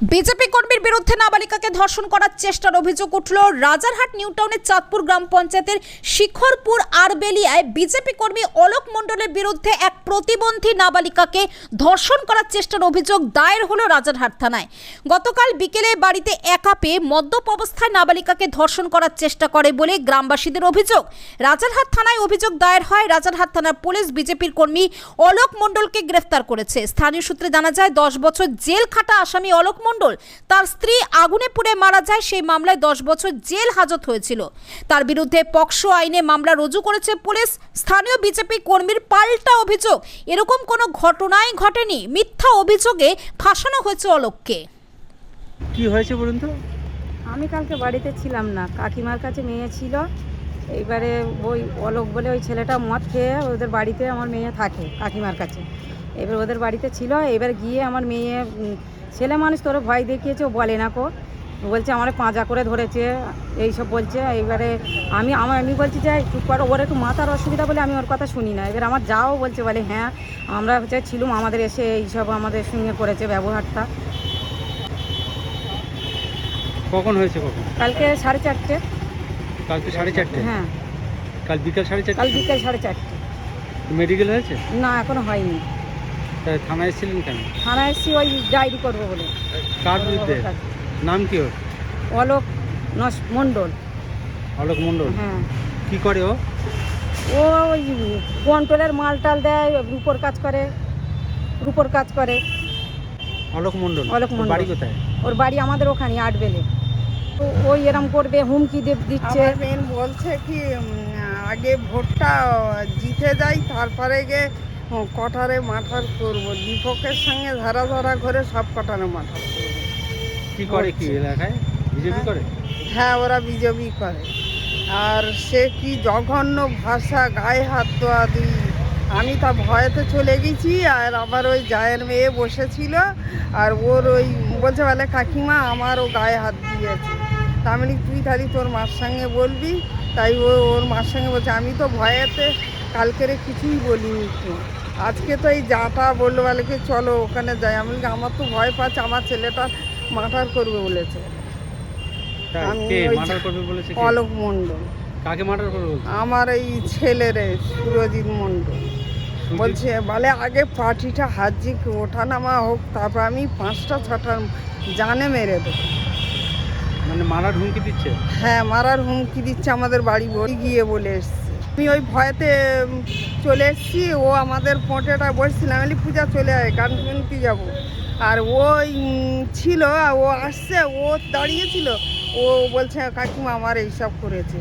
BJP কর্মীর বিরুদ্ধে নাবালিকাকে ধর্ষণ করার চেষ্টার অভিযোগ উঠল রাজারহাট নিউ টাউনের চাঁদপুর গ্রাম পঞ্চায়েতের শিখরপুর আরবেলিয়ায়। বিজেপি কর্মী অলোক মণ্ডলের বিরুদ্ধে এক প্রতিবন্ধী নাবালিকাকে ধর্ষণ করার চেষ্টার অভিযোগ দায়ের হলো রাজারহাট থানায়। গতকাল বিকেলে বাড়িতে একা পেয়ে মদ্যপ অবস্থায় নাবালিকাকে ধর্ষণ করার চেষ্টা করে বলে গ্রামবাসীদের অভিযোগ। রাজারহাট থানায় অভিযোগ দায়ের হয়। রাজারহাট থানার পুলিশ বিজেপির কর্মী অলোক মণ্ডলকে গ্রেফতার করেছে। স্থানীয় সূত্রে জানা যায় 10 বছর জেল খাটা আসামি অলোক মণ্ডল তার স্ত্রী আগুনে পুড়ে মারা যায়। সেই মামলায় 10 বছর জেল হাজত হয়েছিল। তার বিরুদ্ধে পক্সো আইনে মামলা রুজু করেছে পুলিশ। স্থানীয় বিজেপি কর্মীর পাল্টা অভিযোগ, এরকম কোনো ঘটনাই ঘটেনি, মিথ্যা অভিযোগে ফাঁসানো হয়েছে অলোককে। কি হয়েছে বলুন তো? আমি কালকে বাড়িতে ছিলাম না, কাকিমার কাছে মেয়ে ছিল। এইবারে ওই অলোক বলে ওই ছেলেটা মদ খেয়ে ওদের বাড়িতে আমার মেয়ে থাকে কাকিমার কাছে। এবার ওদের বাড়িতে ছিল। এবার গিয়ে আমার মেয়ে, ছেলে মানুষ তোর ভয় দেখিয়েছে, ও বলে না কো, বলছে আমার পাঁজা করে ধরেছে এইসব বলছে। এইবারে আমি বলছি যে চুপ করো, ওর একটু মাথার অসুবিধা বলে আমি ওর কথা শুনি না। এবার আমার যাও বলছে, বলে হ্যাঁ আমরা হচ্ছে ছিলুম, আমাদের এসে এইসব আমাদের সঙ্গে করেছে ব্যবহারটা। কখন হয়েছে? কখন? কালকে 4:30। কালকে 4:30? হ্যাঁ, কাল বিকাল 4:30? কাল বিকেল 4:30। মেডিকেল হয়েছে? না, এখনো হয়নি। তাই থানায় এসেছিলেন কেন? থানায় এসেছি ওই ডায়েরি করবো বলে। কার বিরুদ্ধে? নাম কি ওর? অলোক মণ্ডল। অলোক মণ্ডল? হ্যাঁ। কি করে ও? ও ওই কন্ট্রোলের মাল টাল দেয়, রূপোর কাজ করে। অলোক মণ্ডল? অলোক মণ্ডল। বাড়ি কোথায়? ওর বাড়ি আমাদের ওখানে আটবেলে। ওই এরম করবে, হুমকি দিচ্ছে। আমার মেন বলছে কি আগে ভোটটা জিতে যাই, তারপরে গিয়ে কটারে মাঠার করবো। দীপকের সঙ্গে ধরা করে সব কটারে মাঠার করবো। কি করে কি এলাকায়? বিজেপি করে? হ্যাঁ, ওরা বিজেপি করে। আর সে কি জঘন্য ভাষা, গায়ে হাত তোয়া দিই। আমি তা ভয়েতে চলে গেছি। আর আবার ওই জায়ের মেয়ে বসেছিল, আর ওর ওই বলছে বলে কাকিমা আমার ও গায়ে হাত দিয়েছে। তা আমি বলি তুই তাহলে তোর মার সঙ্গে বলবি। তাই ওর মার সঙ্গে বলছে। আমি তো ভয়েতে কালকেরে কিছুই বলিনি। তো আজকে তো এই যাটা বললো বলে কি চলো ওখানে যাই। আমি বলি আমার তো ভয় পাচ্ছে, আমার ছেলেটা মার্ডার করবে বলেছে। অলোক মণ্ডল। কাকে মার্ডার করবে বলছে? আমার এই ছেলেরে সুরজিৎ মণ্ডল বলছে বলে আগে পার্টিটা হাজি ওঠানামা হোক, তারপর আমি 5টা-6টা জানে মেরে দেবো। মানে মারার হুমকি দিচ্ছে? হ্যাঁ, মারার হুমকি দিচ্ছে। আমাদের বাড়ি গিয়ে বলে এসছে। আমি ওই ভয়েতে চলে এসেছি। ও আমাদের পোঁটেটা বসছিলাম, আমি পূজা চলে আয়, গান শুনতে যাবো। আর ওই ছিল, ও আসছে, ও দাঁড়িয়েছিল। ও বলছে কাকিমা আমার এইসব করেছে।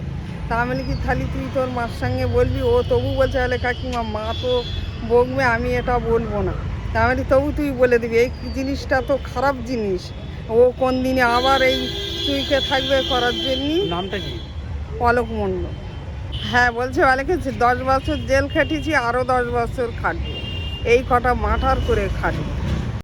তা আমি কি তাহলে তুই তোর মার সঙ্গে বলবি। ও তবু বলছে বলে কাকিমা মা তো বকবে, আমি এটা বলবো না। তা আমি তবু তুই বলে দিবি, এই জিনিসটা তো খারাপ জিনিস। ও কোন দিনে আবার এই চুইকে থাকবে করার জন্য। নামটা কি? অলোক মণ্ডল। হ্যাঁ, বলছে বলে কি 10 বছর জেল খেটেছি, আরও 10 বছর খাটবো। এই কটা মাঠার করে খাটবো।